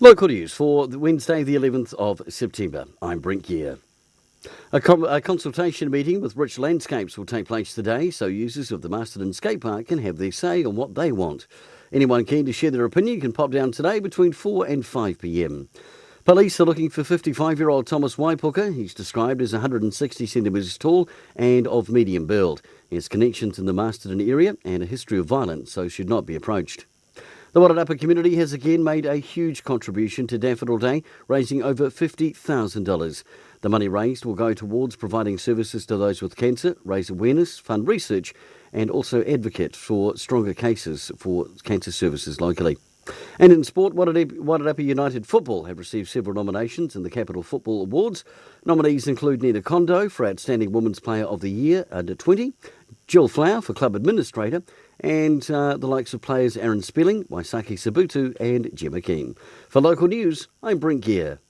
Local news for Wednesday, the 11th of September. I'm Brent Gare. A consultation meeting with Rich Landscapes will take place today, so users of the Masterton Skate Park can have their say on what they want. Anyone keen to share their opinion can pop down today between 4 and 5 p.m. Police are looking for 55-year-old Thomas Waipuka. He's described as 160 centimetres tall and of medium build. He has connections in the Masterton area and a history of violence, so should not be approached. The Wairarapa community has again made a huge contribution to Daffodil Day, raising over $50,000. The money raised will go towards providing services to those with cancer, raise awareness, fund research, and also advocate for stronger cases for cancer services locally. And in sport, Wairarapa United Football have received several nominations in the Capital Football Awards. Nominees include Nina Kondo for Outstanding Women's Player of the Year under 20, Jill Flower for Club Administrator, and the likes of players Aaron Spelling, Waisaki Sabutu and Gemma Keane. For local news, I'm Brent Gare.